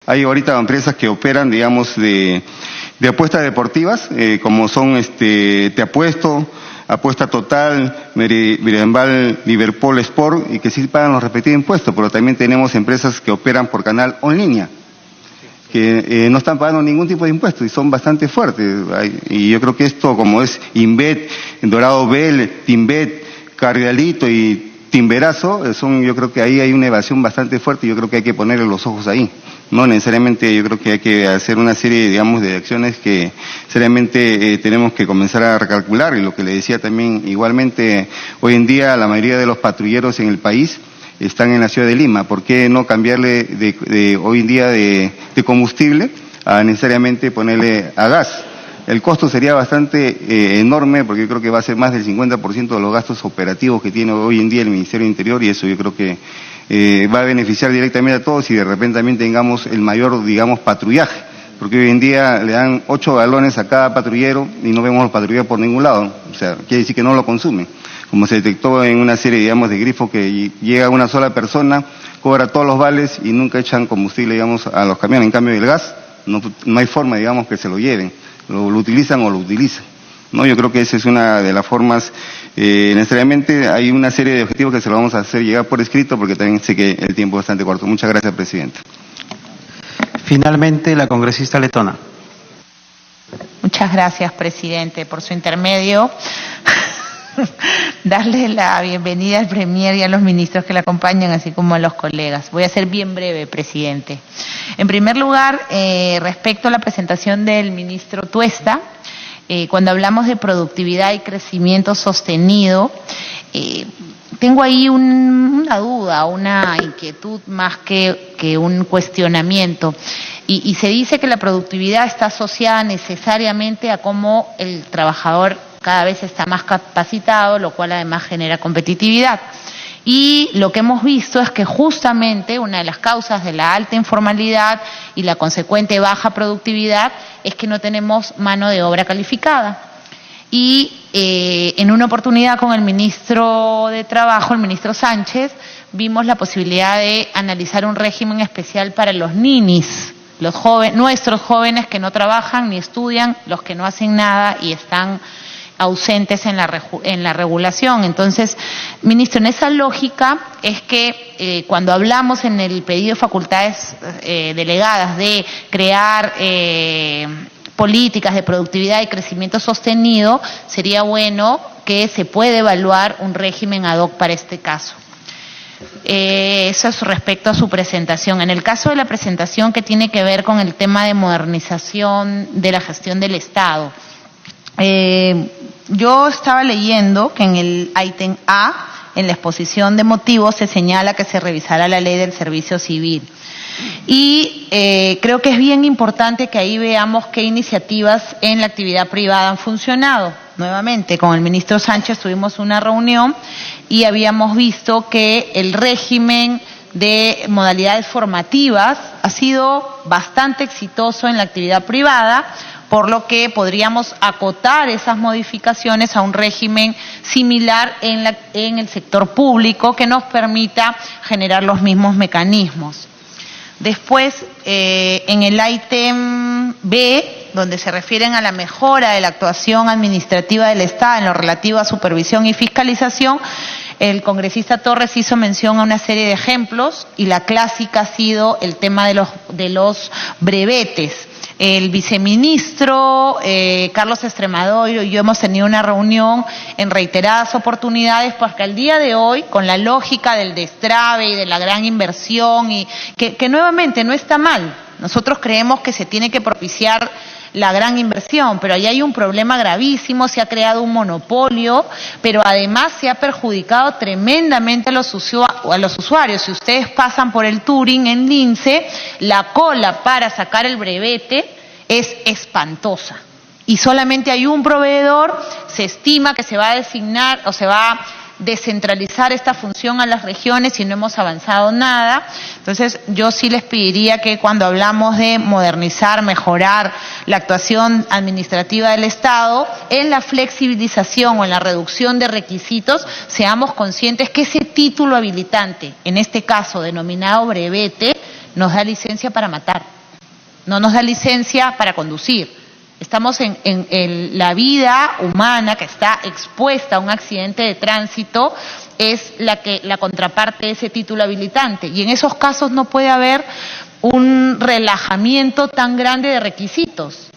Hay ahorita empresas que operan, digamos, de apuestas deportivas, como son Te Apuesto, Apuesta Total, Mirambal, Liverpool Sport, y que sí pagan los respectivos impuestos, pero también tenemos empresas que operan por canal en línea, que no están pagando ningún tipo de impuestos y son bastante fuertes. Y yo creo que esto, como es Inbet, Dorado Bell, Timbet, Cargalito y Timberazo, yo creo que ahí hay una evasión bastante fuerte y yo creo que hay que ponerle los ojos ahí. No necesariamente, yo creo que hay que hacer una serie, digamos, de acciones que seriamente tenemos que comenzar a recalcular. Y lo que le decía también, igualmente, hoy en día la mayoría de los patrulleros en el país están en la ciudad de Lima. ¿Por qué no cambiarle hoy en día de combustible a necesariamente ponerle a gas? El costo sería bastante enorme, porque yo creo que va a ser más del 50% de los gastos operativos que tiene hoy en día el Ministerio del Interior, y eso yo creo que va a beneficiar directamente a todos, y de repente también tengamos el mayor, digamos, patrullaje, porque hoy en día le dan 8 galones a cada patrullero y no vemos los patrulleros por ningún lado. O sea, quiere decir que no lo consumen. Como se detectó en una serie, digamos, de grifos, que llega una sola persona, cobra todos los vales y nunca echan combustible, digamos, a los camiones. En cambio, el gas, no hay forma, digamos, que se lo lleven. Lo utilizan o lo utilizan. No, yo creo que esa es una de las formas. Necesariamente hay una serie de objetivos que se lo vamos a hacer llegar por escrito, porque también sé que el tiempo es bastante corto. Muchas gracias, presidente. Finalmente, la congresista letona. Muchas gracias, presidente, por su intermedio. Darle la bienvenida al Premier y a los ministros que le acompañan, así como a los colegas. Voy a ser bien breve, presidente. En primer lugar, respecto a la presentación del ministro Tuesta, cuando hablamos de productividad y crecimiento sostenido, tengo ahí una duda, una inquietud más que un cuestionamiento. Y se dice que la productividad está asociada necesariamente a cómo el trabajador cada vez está más capacitado, lo cual además genera competitividad. Y lo que hemos visto es que justamente una de las causas de la alta informalidad y la consecuente baja productividad es que no tenemos mano de obra calificada. Y en una oportunidad con el ministro de Trabajo, el ministro Sánchez, vimos la posibilidad de analizar un régimen especial para los ninis, nuestros jóvenes que no trabajan ni estudian, los que no hacen nada y están ausentes en la regulación. Entonces, ministro, en esa lógica es que cuando hablamos en el pedido de facultades delegadas de crear políticas de productividad y crecimiento sostenido, sería bueno que se pueda evaluar un régimen ad hoc para este caso. Eso es respecto a su presentación. En el caso de la presentación que tiene que ver con el tema de modernización de la gestión del Estado, yo estaba leyendo que en el ítem A, en la exposición de motivos, se señala que se revisará la ley del servicio civil. Y creo que es bien importante que ahí veamos qué iniciativas en la actividad privada han funcionado. Nuevamente, con el ministro Sánchez tuvimos una reunión y habíamos visto que el régimen de modalidades formativas ha sido bastante exitoso en la actividad privada, por lo que podríamos acotar esas modificaciones a un régimen similar en el sector público que nos permita generar los mismos mecanismos. Después, en el ítem B, donde se refieren a la mejora de la actuación administrativa del Estado en lo relativo a supervisión y fiscalización, el congresista Torres hizo mención a una serie de ejemplos y la clásica ha sido el tema de los brevetes. El viceministro Carlos Extremadoiro y yo hemos tenido una reunión en reiteradas oportunidades, porque al día de hoy, con la lógica del destrave y de la gran inversión, y que nuevamente no está mal, nosotros creemos que se tiene que propiciar la gran inversión, pero ahí hay un problema gravísimo, se ha creado un monopolio, pero además se ha perjudicado tremendamente a los usuarios. Si ustedes pasan por el Turing en Lince, la cola para sacar el brevete es espantosa. Y solamente hay un proveedor, se estima que se va a designar o se va a descentralizar esta función a las regiones y no hemos avanzado nada. Entonces, yo sí les pediría que cuando hablamos de modernizar, mejorar la actuación administrativa del Estado, en la flexibilización o en la reducción de requisitos, seamos conscientes que ese título habilitante, en este caso denominado brevete, nos da licencia para matar. no nos da licencia para conducir. Estamos en la vida humana que está expuesta a un accidente de tránsito, es la contraparte de ese título habilitante. Y en esos casos no puede haber un relajamiento tan grande de requisitos.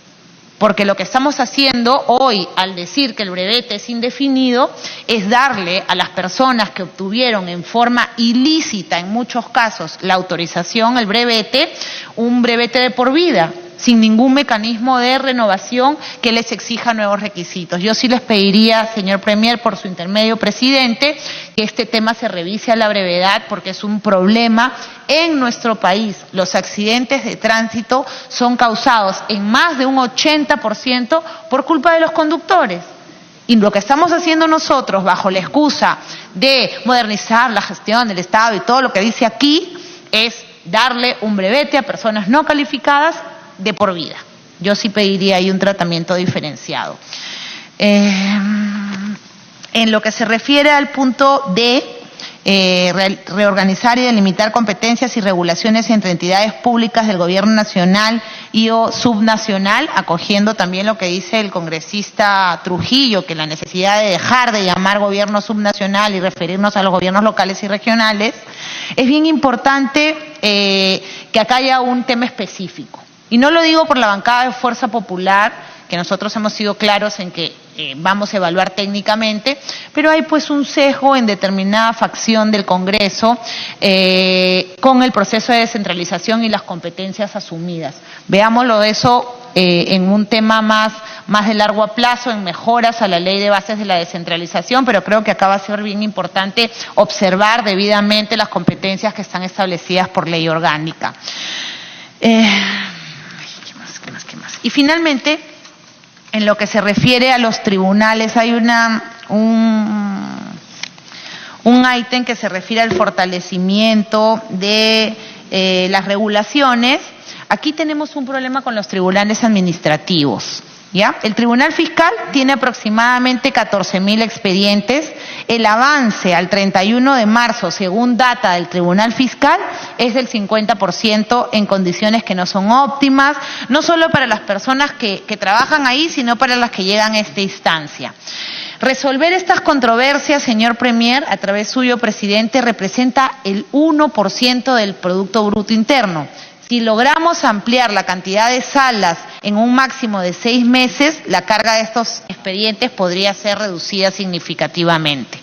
Porque lo que estamos haciendo hoy, al decir que el brevete es indefinido, es darle a las personas que obtuvieron en forma ilícita, en muchos casos, la autorización, el brevete, un brevete de por vida, sin ningún mecanismo de renovación que les exija nuevos requisitos. Yo sí les pediría, señor Premier, por su intermedio, presidente, que este tema se revise a la brevedad porque es un problema en nuestro país. Los accidentes de tránsito son causados en más de un 80% por culpa de los conductores. Y lo que estamos haciendo nosotros, bajo la excusa de modernizar la gestión del Estado y todo lo que dice aquí, es darle un brevete a personas no calificadas de por vida. Yo sí pediría ahí un tratamiento diferenciado. En lo que se refiere al punto D, reorganizar y delimitar competencias y regulaciones entre entidades públicas del gobierno nacional y o subnacional, acogiendo también lo que dice el congresista Trujillo, que la necesidad de dejar de llamar gobierno subnacional y referirnos a los gobiernos locales y regionales, es bien importante que acá haya un tema específico. Y no lo digo por la bancada de Fuerza Popular, que nosotros hemos sido claros en que vamos a evaluar técnicamente, pero hay pues un sesgo en determinada facción del Congreso con el proceso de descentralización y las competencias asumidas. Veámoslo de eso en un tema más de largo plazo, en mejoras a la ley de bases de la descentralización, pero creo que acá va a ser bien importante observar debidamente las competencias que están establecidas por ley orgánica. ¿Qué más? Y finalmente, en lo que se refiere a los tribunales, hay un ítem que se refiere al fortalecimiento de las regulaciones. Aquí tenemos un problema con los tribunales administrativos, ¿ya? El Tribunal Fiscal tiene aproximadamente 14.000 expedientes. El avance al 31 de marzo, según data del Tribunal Fiscal, es del 50% en condiciones que no son óptimas, no solo para las personas que trabajan ahí, sino para las que llegan a esta instancia. Resolver estas controversias, señor Premier, a través suyo, presidente, representa el 1% del Producto Bruto Interno. Si logramos ampliar la cantidad de salas en un máximo de 6 meses, la carga de estos expedientes podría ser reducida significativamente.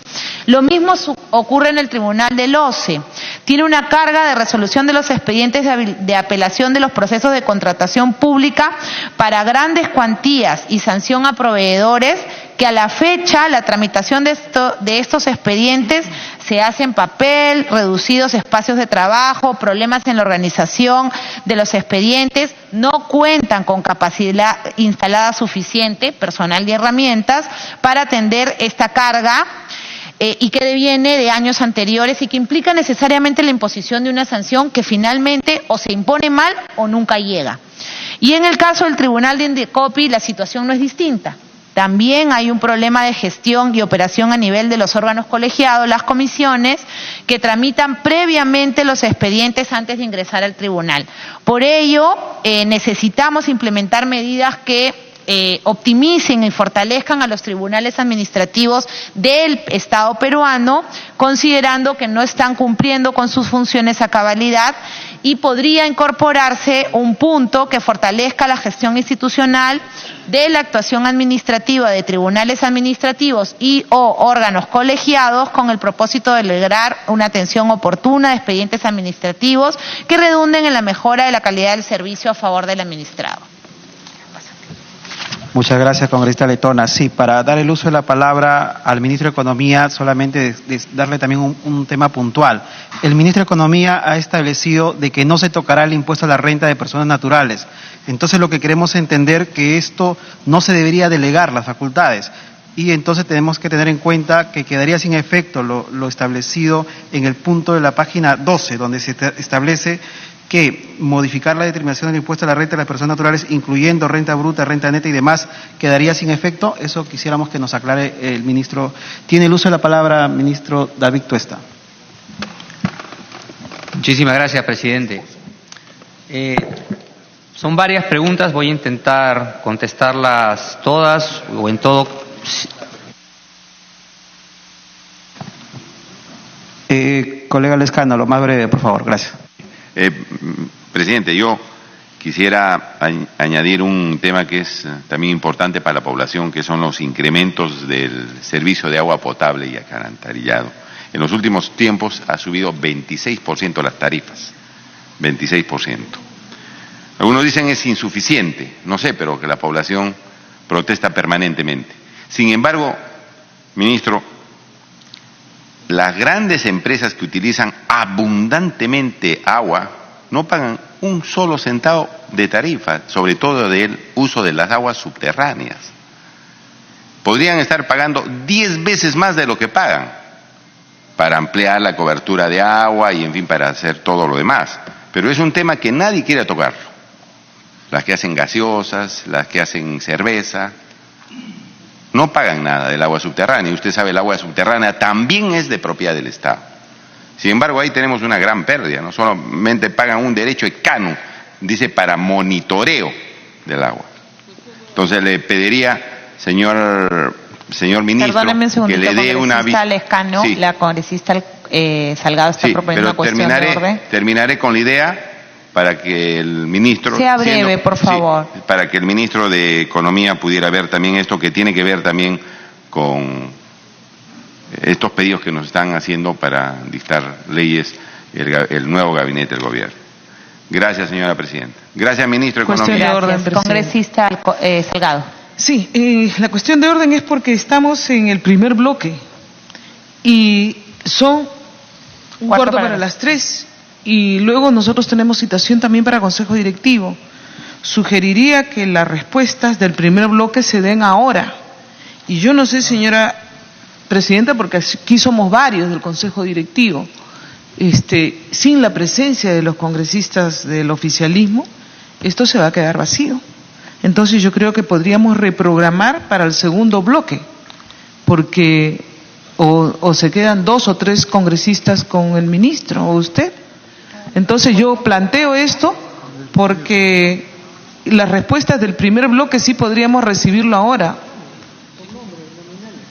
Lo mismo ocurre en el Tribunal del OCE. Tiene una carga de resolución de los expedientes de apelación de los procesos de contratación pública para grandes cuantías y sanción a proveedores que a la fecha la tramitación de estos expedientes se hace en papel, reducidos espacios de trabajo, problemas en la organización de los expedientes, no cuentan con capacidad instalada suficiente, personal y herramientas para atender esta carga y que deviene de años anteriores y que implica necesariamente la imposición de una sanción que finalmente o se impone mal o nunca llega. Y en el caso del Tribunal de Indecopi la situación no es distinta. También hay un problema de gestión y operación a nivel de los órganos colegiados, las comisiones, que tramitan previamente los expedientes antes de ingresar al tribunal. Por ello, necesitamos implementar medidas que optimicen y fortalezcan a los tribunales administrativos del Estado peruano, considerando que no están cumpliendo con sus funciones a cabalidad, y podría incorporarse un punto que fortalezca la gestión institucional de la actuación administrativa de tribunales administrativos y o órganos colegiados con el propósito de lograr una atención oportuna de expedientes administrativos que redunden en la mejora de la calidad del servicio a favor del administrado. Muchas gracias, congresista Letona. Sí, para dar el uso de la palabra al ministro de Economía, solamente darle también un tema puntual. El ministro de Economía ha establecido de que no se tocará el impuesto a la renta de personas naturales. Entonces, lo que queremos entender que esto no se debería delegar las facultades. Y entonces tenemos que tener en cuenta que quedaría sin efecto lo establecido en el punto de la página 12, donde se establece que modificar la determinación del impuesto a la renta de las personas naturales, incluyendo renta bruta, renta neta y demás, quedaría sin efecto. Eso quisiéramos que nos aclare el ministro. Tiene el uso de la palabra, ministro David Tuesta. Muchísimas gracias, presidente. Son varias preguntas, voy a intentar contestarlas todas o en todo. Colega Lescano, lo más breve, por favor. Gracias. Presidente, yo quisiera añadir un tema que es también importante para la población, que son los incrementos del servicio de agua potable y alcantarillado. En los últimos tiempos ha subido 26% las tarifas, 26%. Algunos dicen es insuficiente, no sé, pero que la población protesta permanentemente. Sin embargo, ministro, las grandes empresas que utilizan abundantemente agua no pagan un solo centavo de tarifa, sobre todo del uso de las aguas subterráneas. Podrían estar pagando 10 veces más de lo que pagan para ampliar la cobertura de agua y, en fin, para hacer todo lo demás. Pero es un tema que nadie quiere tocar. Las que hacen gaseosas, las que hacen cerveza, no pagan nada del agua subterránea. Y usted sabe, el agua subterránea también es de propiedad del Estado. Sin embargo, ahí tenemos una gran pérdida. No solamente pagan un derecho ECANO, dice, para monitoreo del agua. Entonces le pediría, señor ministro, perdóneme un segundito, que le dé una vista. Lescano, sí. La congresista Salgado está proponiendo una cuestión de orden. Terminaré con la idea para que el ministro... Sea breve, por favor. Sí, para que el ministro de Economía pudiera ver también esto, que tiene que ver también con estos pedidos que nos están haciendo para dictar leyes el nuevo gabinete del gobierno. Gracias, señora presidenta. Gracias, ministro de Economía. De orden, congresista Salgado. Sí, la cuestión de orden es porque estamos en el primer bloque y son un cuarto para las 3 y luego nosotros tenemos citación también para consejo directivo. Sugeriría que las respuestas del primer bloque se den ahora. Y yo no sé, señora presidenta, porque aquí somos varios del consejo directivo, sin la presencia de los congresistas del oficialismo, esto se va a quedar vacío. Entonces yo creo que podríamos reprogramar para el segundo bloque, porque o se quedan 2 o 3 congresistas con el ministro o usted. Entonces yo planteo esto porque las respuestas del primer bloque sí podríamos recibirlo ahora.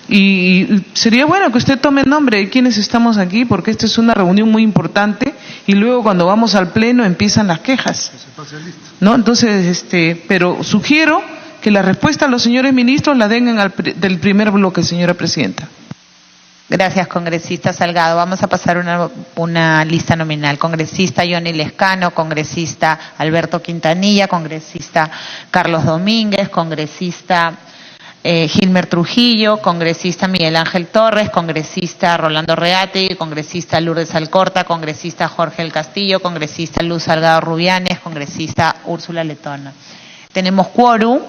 Y sería bueno que usted tome el nombre de quienes estamos aquí, porque esta es una reunión muy importante y luego cuando vamos al pleno empiezan las quejas, ¿no? Entonces, pero sugiero que la respuesta a los señores ministros la den del primer bloque, señora presidenta. Gracias, congresista Salgado. Vamos a pasar una lista nominal. Congresista Johnny Lescano, congresista Alberto Quintanilla, congresista Carlos Domínguez, congresista Gilmer Trujillo, congresista Miguel Ángel Torres, congresista Rolando Reate, congresista Lourdes Alcorta, congresista Jorge El Castillo, congresista Luz Salgado Rubianes, congresista Úrsula Letona. Tenemos quórum,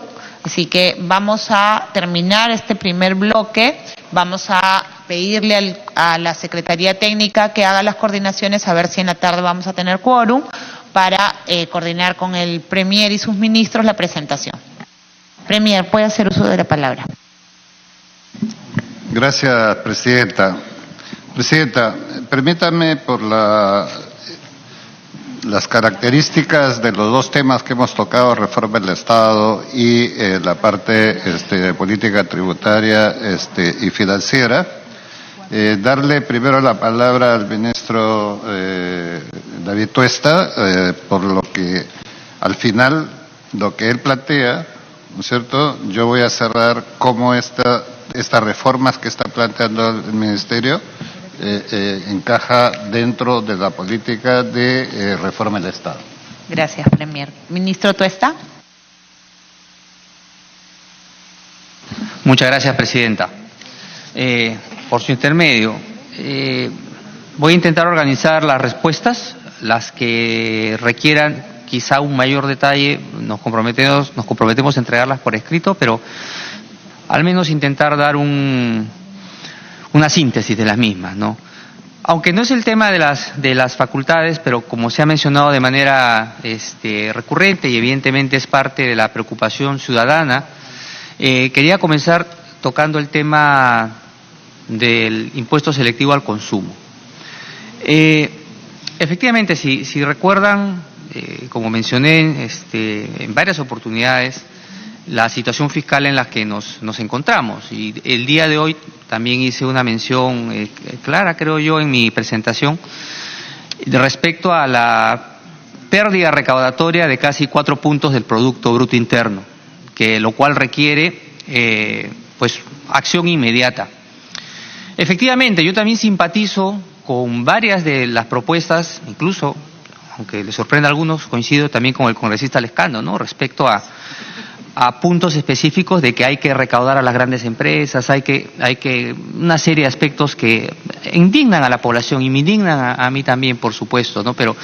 así que vamos a terminar este primer bloque. Vamos a pedirle a la Secretaría Técnica que haga las coordinaciones, a ver si en la tarde vamos a tener quórum para coordinar con el Premier y sus ministros la presentación. Premier, puede hacer uso de la palabra. Gracias, presidenta. Presidenta, permítame por las características de los 2 temas que hemos tocado, reforma del Estado y la parte de política tributaria y financiera, darle primero la palabra al ministro David Tuesta, por lo que al final lo que él plantea, ¿no es cierto? Yo voy a cerrar cómo estas reformas que está planteando el ministerio encaja dentro de la política de reforma del Estado. Gracias, Premier. Ministro Tuesta. Muchas gracias, presidenta. Por su intermedio, voy a intentar organizar las respuestas, las que requieran quizá un mayor detalle. Nos comprometemos a entregarlas por escrito, pero al menos intentar dar una síntesis de las mismas, ¿no? Aunque no es el tema de las facultades, pero como se ha mencionado de manera recurrente y evidentemente es parte de la preocupación ciudadana, quería comenzar tocando el tema del impuesto selectivo al consumo. Efectivamente, si recuerdan, como mencioné en varias oportunidades, la situación fiscal en la que nos encontramos. Y el día de hoy también hice una mención clara, creo yo, en mi presentación, respecto a la pérdida recaudatoria de casi 4 puntos del Producto Bruto Interno, lo cual requiere pues acción inmediata. Efectivamente, yo también simpatizo con varias de las propuestas, incluso, aunque les sorprenda a algunos, coincido también con el congresista Lescano, ¿no?, respecto a puntos específicos de que hay que recaudar a las grandes empresas, hay que una serie de aspectos que indignan a la población y me indignan a mí también, por supuesto, ¿no? Pero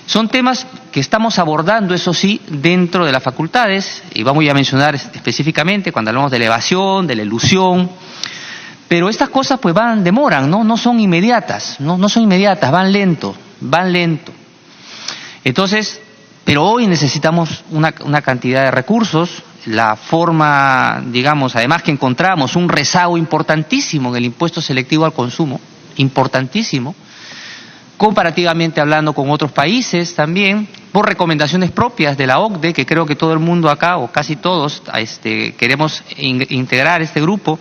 son temas que estamos abordando, eso sí, dentro de las facultades, y vamos a mencionar específicamente cuando hablamos de la evasión, de la elusión, pero estas cosas pues demoran, no son inmediatas, no son inmediatas, van lento. Entonces, pero hoy necesitamos una cantidad de recursos, la forma, digamos, además que encontramos un rezago importantísimo en el impuesto selectivo al consumo, importantísimo, comparativamente hablando con otros países también, por recomendaciones propias de la OCDE, que creo que todo el mundo acá, o casi todos, queremos integrar este grupo.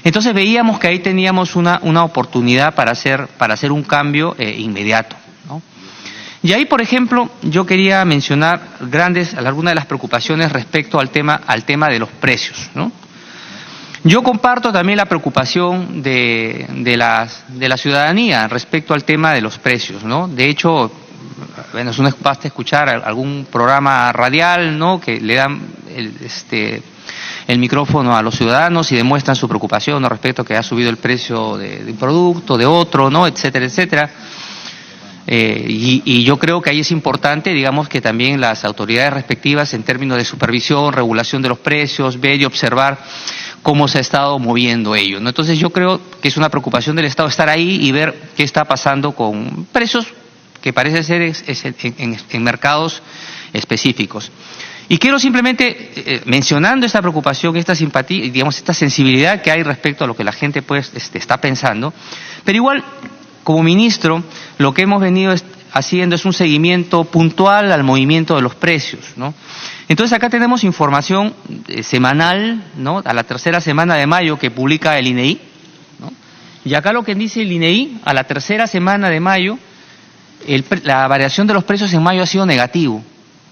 Entonces veíamos que ahí teníamos una oportunidad para hacer un cambio inmediato, ¿no? Y ahí, por ejemplo, yo quería mencionar algunas de las preocupaciones respecto al tema de los precios, ¿no? Yo comparto también la preocupación de la ciudadanía respecto al tema de los precios, ¿no? De hecho, bueno, basta escuchar algún programa radial, ¿no?, que le dan el micrófono a los ciudadanos y demuestran su preocupación, ¿no?, respecto a que ha subido el precio de un producto, de otro, ¿no?, etcétera, etcétera. Y yo creo que ahí es importante, digamos, que también las autoridades respectivas, en términos de supervisión, regulación de los precios, ver y observar cómo se ha estado moviendo ello, ¿no? Entonces yo creo que es una preocupación del Estado estar ahí y ver qué está pasando con precios que parece ser en mercados específicos. Y quiero simplemente, mencionando esta preocupación, esta simpatía, digamos, esta sensibilidad que hay respecto a lo que la gente pues está pensando, pero igual, como ministro, lo que hemos venido haciendo es un seguimiento puntual al movimiento de los precios, ¿no? Entonces acá tenemos información semanal, ¿no?, a la tercera semana de mayo que publica el INEI, ¿no? Y acá lo que dice el INEI, a la tercera semana de mayo, la variación de los precios en mayo ha sido negativo,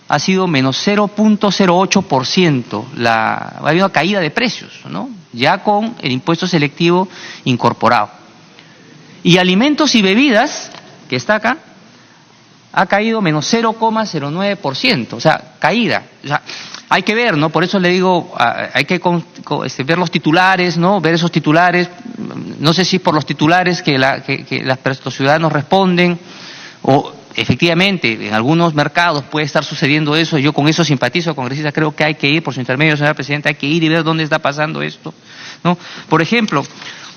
ha sido menos 0.08%, ha habido una caída de precios, ¿no?, ya con el impuesto selectivo incorporado. Y alimentos y bebidas, que está acá, ha caído menos 0,09%, o sea, caída. O sea, hay que ver, ¿no? Por eso le digo, hay que ver los titulares, ¿no? Ver esos titulares. No sé si por los titulares que los ciudadanos responden, o efectivamente en algunos mercados puede estar sucediendo eso. Yo con eso simpatizo, congresista, creo que hay que ir, por su intermedio, señora presidenta, hay que ir y ver dónde está pasando esto, ¿no? Por ejemplo,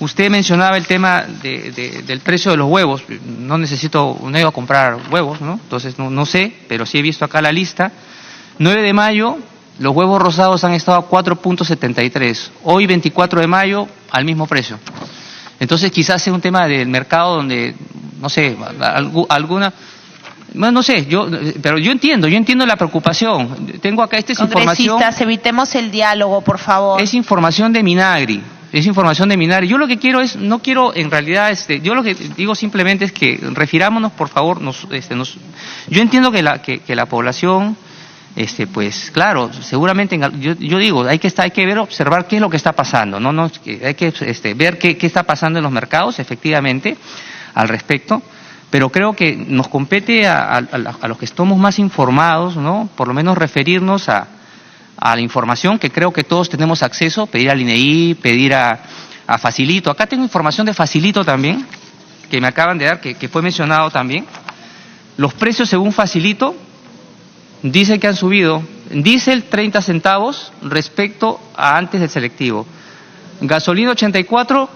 usted mencionaba el tema del precio de los huevos. No iba a comprar huevos, ¿no? Entonces no sé, pero sí he visto acá la lista. 9 de mayo, los huevos rosados han estado a 4.73. Hoy, 24 de mayo, al mismo precio. Entonces quizás sea un tema del mercado donde, no sé, alguna... Bueno, no sé, pero yo entiendo la preocupación. Tengo acá información... Congresistas, evitemos el diálogo, por favor. Es información de Minagri. Yo lo que quiero no quiero en realidad, yo lo que digo simplemente es que refirámonos, por favor, yo entiendo que la población, pues claro, seguramente, yo digo, hay que ver, observar qué es lo que está pasando, hay que ver qué está pasando en los mercados, efectivamente, al respecto. Pero creo que nos compete a los que estamos más informados, ¿no?, por lo menos referirnos a la información que creo que todos tenemos acceso, pedir al INEI, pedir a Facilito. Acá tengo información de Facilito también, que me acaban de dar, que fue mencionado también. Los precios según Facilito dicen que han subido diésel 30 centavos respecto a antes del selectivo. Gasolina 84,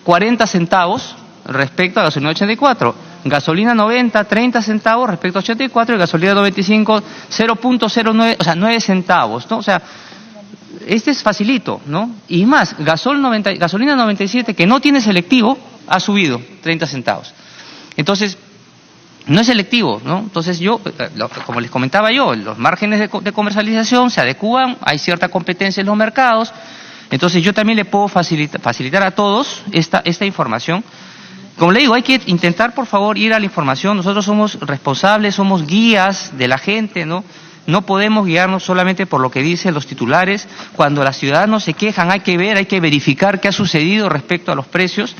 40 centavos respecto a gasolina 84. Gasolina 90, 30 centavos respecto a 84, y gasolina 95, 0.09, o sea, 9 centavos, ¿no? O sea, este es Facilito, ¿no? Y más, gasolina 97, que no tiene selectivo, ha subido 30 centavos. Entonces, no es selectivo, ¿no? Entonces yo, como les comentaba yo, los márgenes de comercialización se adecúan, hay cierta competencia en los mercados, entonces yo también le puedo facilitar a todos esta información. Como le digo, hay que intentar, por favor, ir a la información. Nosotros somos responsables, somos guías de la gente, ¿no? No podemos guiarnos solamente por lo que dicen los titulares. Cuando los ciudadanos se quejan, hay que ver, hay que verificar qué ha sucedido respecto a los precios.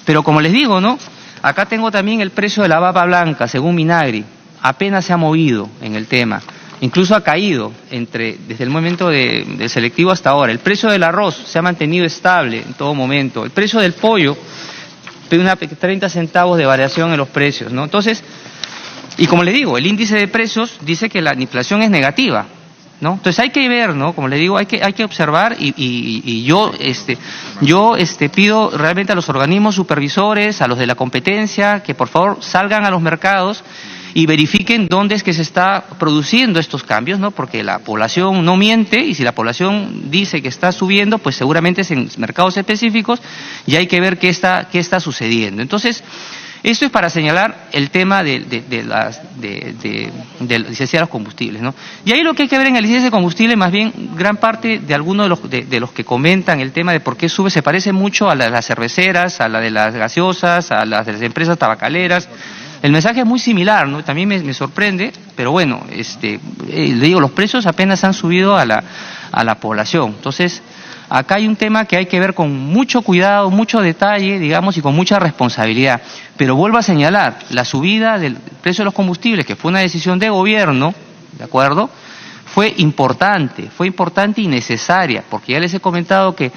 Pero como les digo, ¿no? Acá tengo también el precio de la papa blanca, según Minagri. Apenas se ha movido en el tema. Incluso ha caído desde el momento del selectivo hasta ahora. El precio del arroz se ha mantenido estable en todo momento. El precio del pollo, 30 centavos de variación en los precios, ¿no? Entonces, y como le digo, el índice de precios dice que la inflación es negativa, ¿no? Entonces hay que ver, ¿no? Como le digo, hay que observar y yo pido realmente a los organismos supervisores, a los de la competencia, que por favor salgan a los mercados y verifiquen dónde es que se está produciendo estos cambios, ¿no? Porque la población no miente y si la población dice que está subiendo, pues seguramente es en mercados específicos y hay que ver qué está sucediendo. Entonces, esto es para señalar el tema de licencia de los combustibles, ¿no? Y ahí lo que hay que ver en la licencia de combustible, más bien, gran parte de algunos de los que comentan el tema de por qué sube, se parece mucho a las cerveceras, a la de las gaseosas, a las de las empresas tabacaleras. El mensaje es muy similar, ¿no? También me sorprende, pero bueno, le digo, los precios apenas han subido a la población. Entonces, acá hay un tema que hay que ver con mucho cuidado, mucho detalle, digamos, y con mucha responsabilidad. Pero vuelvo a señalar, la subida del precio de los combustibles, que fue una decisión de gobierno, ¿de acuerdo?, fue importante y necesaria, porque ya les he comentado que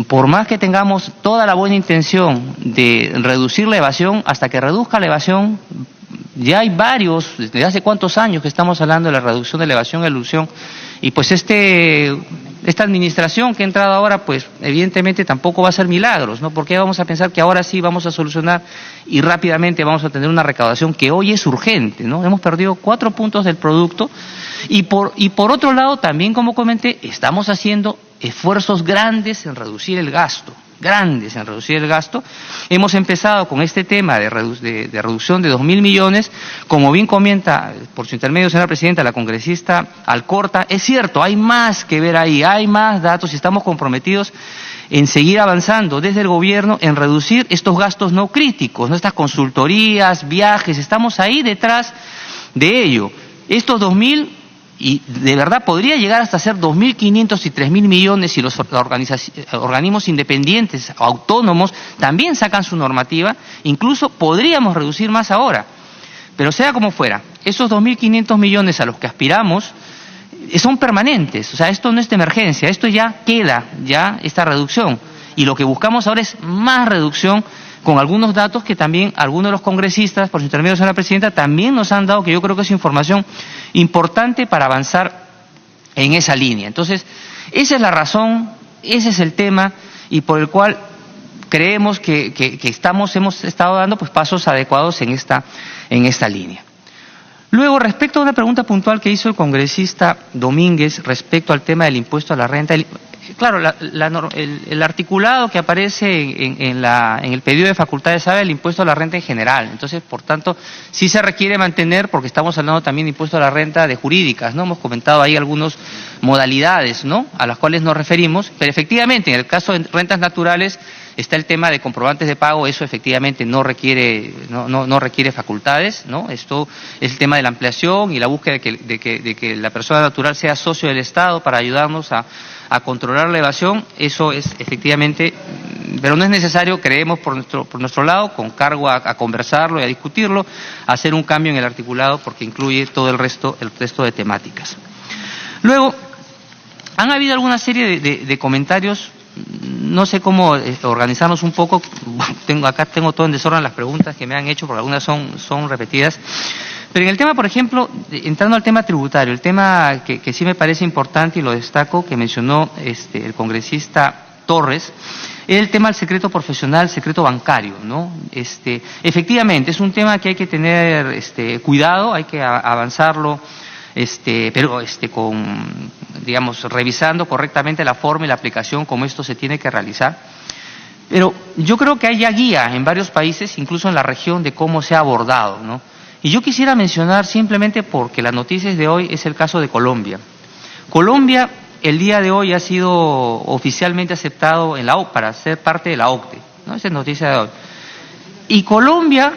por más que tengamos toda la buena intención de reducir la evasión, hasta que reduzca la evasión, ya hay varios, desde hace cuántos años que estamos hablando de la reducción de la evasión y la elusión, y pues esta administración que ha entrado ahora, pues evidentemente tampoco va a hacer milagros, ¿no? Porque vamos a pensar que ahora sí vamos a solucionar y rápidamente vamos a tener una recaudación que hoy es urgente, ¿no? Hemos perdido 4 puntos del producto y por otro lado también, como comenté, estamos haciendo esfuerzos grandes en reducir el gasto. Hemos empezado con este tema de reducción de 2.000 millones, como bien comenta, por su intermedio, señora presidenta, la congresista Alcorta. Es cierto, hay más que ver ahí, hay más datos y estamos comprometidos en seguir avanzando desde el gobierno en reducir estos gastos no críticos, ¿no? Estas consultorías, viajes, estamos ahí detrás de ello. Estos 2.000, y de verdad podría llegar hasta ser 2.500 y 3.000 millones si los organismos independientes o autónomos también sacan su normativa, incluso podríamos reducir más ahora. Pero sea como fuera, esos 2.500 millones a los que aspiramos son permanentes, o sea, esto no es de emergencia, esto ya queda, esta reducción. Y lo que buscamos ahora es más reducción, con algunos datos que también algunos de los congresistas, por su intermedio, señora presidenta, también nos han dado, que yo creo que es información importante para avanzar en esa línea. Entonces, esa es la razón, ese es el tema, y por el cual creemos que hemos estado dando pues pasos adecuados en esta línea. Luego, respecto a una pregunta puntual que hizo el congresista Domínguez respecto al tema del impuesto a la renta, claro, el articulado que aparece en el pedido de facultades habla del impuesto a la renta en general. Entonces, por tanto, sí se requiere mantener, porque estamos hablando también de impuesto a la renta de jurídicas, ¿no? Hemos comentado ahí algunas modalidades, ¿no?, a las cuales nos referimos, pero efectivamente, en el caso de rentas naturales, está el tema de comprobantes de pago, eso efectivamente no requiere facultades, ¿no? Esto es el tema de la ampliación y la búsqueda de que la persona natural sea socio del Estado para ayudarnos a controlar la evasión. Eso es efectivamente, pero no es necesario, creemos por nuestro lado, con cargo a conversarlo y a discutirlo, hacer un cambio en el articulado porque incluye todo el resto de temáticas. Luego, han habido alguna serie de comentarios. No sé cómo organizarnos un poco. Acá tengo todo en desorden las preguntas que me han hecho, porque algunas son repetidas. Pero en el tema, por ejemplo, entrando al tema tributario, el tema que sí me parece importante y lo destaco, que mencionó el congresista Torres, es el tema del secreto profesional, secreto bancario, ¿no? Efectivamente, es un tema que hay que tener cuidado, hay que avanzarlo, pero revisando correctamente la forma y la aplicación como esto se tiene que realizar. Pero yo creo que hay ya guía en varios países, incluso en la región, de cómo se ha abordado, ¿no? Y yo quisiera mencionar simplemente porque las noticias de hoy es el caso de Colombia. Colombia, el día de hoy, ha sido oficialmente aceptado en la para ser parte de la OCDE, ¿no? Esa es noticia de hoy. Y Colombia,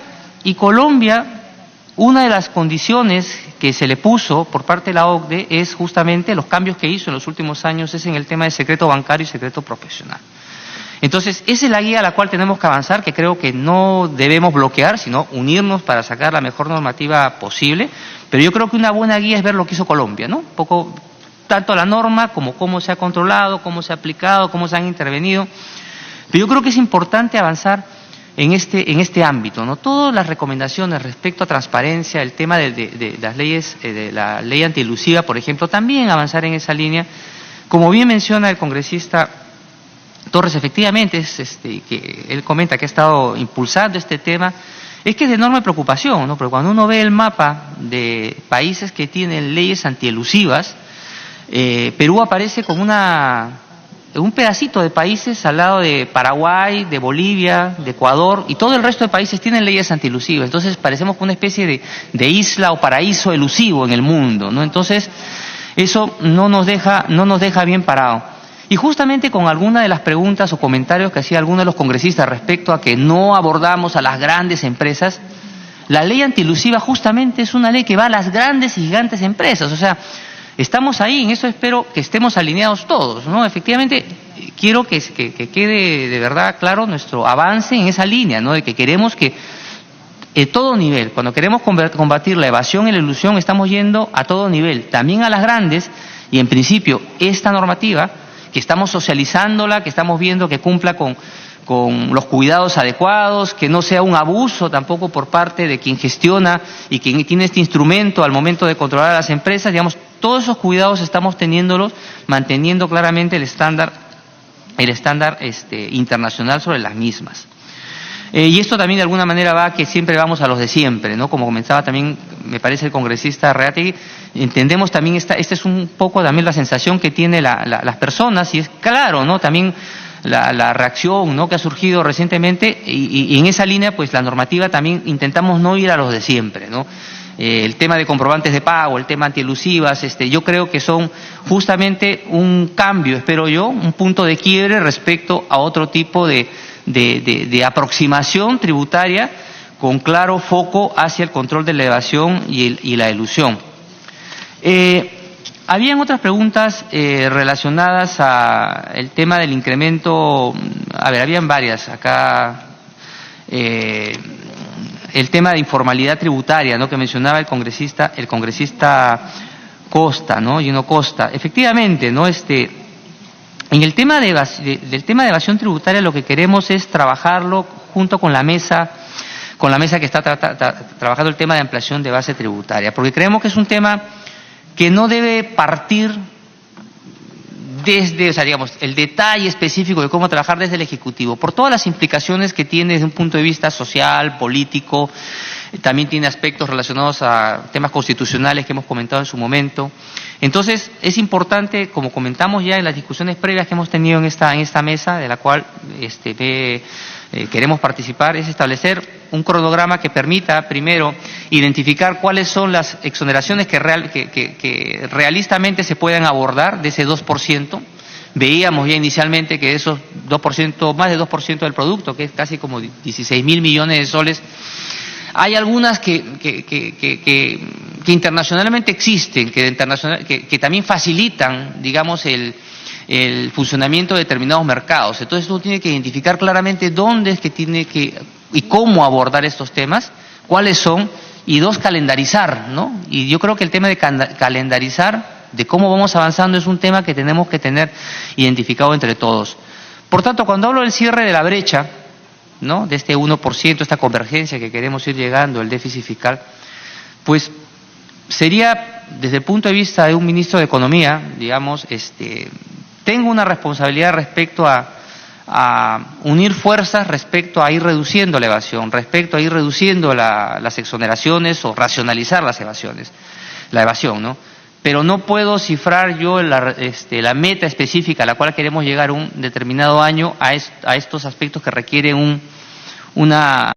una de las condiciones que se le puso por parte de la OCDE es justamente los cambios que hizo en los últimos años, es en el tema de secreto bancario y secreto profesional. Entonces, esa es la guía a la cual tenemos que avanzar, que creo que no debemos bloquear, sino unirnos para sacar la mejor normativa posible. Pero yo creo que una buena guía es ver lo que hizo Colombia, ¿no? Un poco, tanto la norma como cómo se ha controlado, cómo se ha aplicado, cómo se han intervenido. Pero yo creo que es importante avanzar en este ámbito, ¿no? Todas las recomendaciones respecto a transparencia, el tema de las leyes, de la ley antielusiva, por ejemplo, también avanzar en esa línea. Como bien menciona el congresista Torres, efectivamente, que él comenta que ha estado impulsando este tema, es que es de enorme preocupación, ¿no? Porque cuando uno ve el mapa de países que tienen leyes antielusivas, Perú aparece como un pedacito de países al lado de Paraguay, de Bolivia, de Ecuador, y todo el resto de países tienen leyes antielusivas. Entonces parecemos como una especie de isla o paraíso elusivo en el mundo, ¿no? Entonces eso no nos deja bien parados. Y justamente con alguna de las preguntas o comentarios que hacía alguno de los congresistas respecto a que no abordamos a las grandes empresas, la ley antielusiva justamente es una ley que va a las grandes y gigantes empresas. O sea, estamos ahí, en eso espero que estemos alineados todos, ¿no? Efectivamente, quiero que quede de verdad claro nuestro avance en esa línea, ¿no? De que queremos que todo nivel, cuando queremos combatir la evasión y la elusión, estamos yendo a todo nivel, también a las grandes, y en principio esta normativa, que estamos socializándola, que estamos viendo que cumpla con los cuidados adecuados, que no sea un abuso tampoco por parte de quien gestiona y quien tiene este instrumento al momento de controlar a las empresas. Digamos, todos esos cuidados estamos teniéndolos, manteniendo claramente el estándar internacional sobre las mismas. Y esto también de alguna manera va a que siempre vamos a los de siempre, ¿no? Como comenzaba también, me parece, el congresista Reategui, entendemos también esta es un poco también la sensación que tiene las personas, y es claro, ¿no? También la reacción, ¿no?, que ha surgido recientemente, y en esa línea, pues la normativa también intentamos no ir a los de siempre, ¿no? El tema de comprobantes de pago, el tema antielusivas, yo creo que son justamente un cambio, espero yo, un punto de quiebre respecto a otro tipo de aproximación tributaria con claro foco hacia el control de la evasión y la elusión. Habían otras preguntas relacionadas a el tema del incremento. A ver, habían varias acá. El tema de informalidad tributaria, ¿no?, que mencionaba el congresista Costa, ¿no?, Gino Costa. Efectivamente, ¿no?, en el tema del tema de evasión tributaria, lo que queremos es trabajarlo junto con la mesa que está trabajando el tema de ampliación de base tributaria, porque creemos que es un tema que no debe partir desde, o sea, digamos, el detalle específico de cómo trabajar desde el Ejecutivo, por todas las implicaciones que tiene desde un punto de vista social, político, también tiene aspectos relacionados a temas constitucionales que hemos comentado en su momento. Entonces, es importante, como comentamos ya en las discusiones previas que hemos tenido en esta mesa, de la cual queremos participar, es establecer un cronograma que permita, primero, identificar cuáles son las exoneraciones que realistamente se puedan abordar de ese 2%. Veíamos ya inicialmente que esos 2%, más de 2% del producto, que es casi como 16.000 millones de soles, hay algunas que internacionalmente existen, que también facilitan, digamos, el funcionamiento de determinados mercados. Entonces uno tiene que identificar claramente dónde es que tiene que y cómo abordar estos temas, cuáles son, y dos, calendarizar, ¿no? Y yo creo que el tema de calendarizar, de cómo vamos avanzando, es un tema que tenemos que tener identificado entre todos. Por tanto, cuando hablo del cierre de la brecha, ¿no?, de este 1%, esta convergencia que queremos ir llegando, el déficit fiscal, pues sería, desde el punto de vista de un ministro de Economía, digamos, tengo una responsabilidad respecto a unir fuerzas, respecto a ir reduciendo la evasión, respecto a ir reduciendo las exoneraciones o racionalizar la evasión, ¿no? pero no puedo cifrar yo la meta específica a la cual queremos llegar un determinado año a estos aspectos que requieren una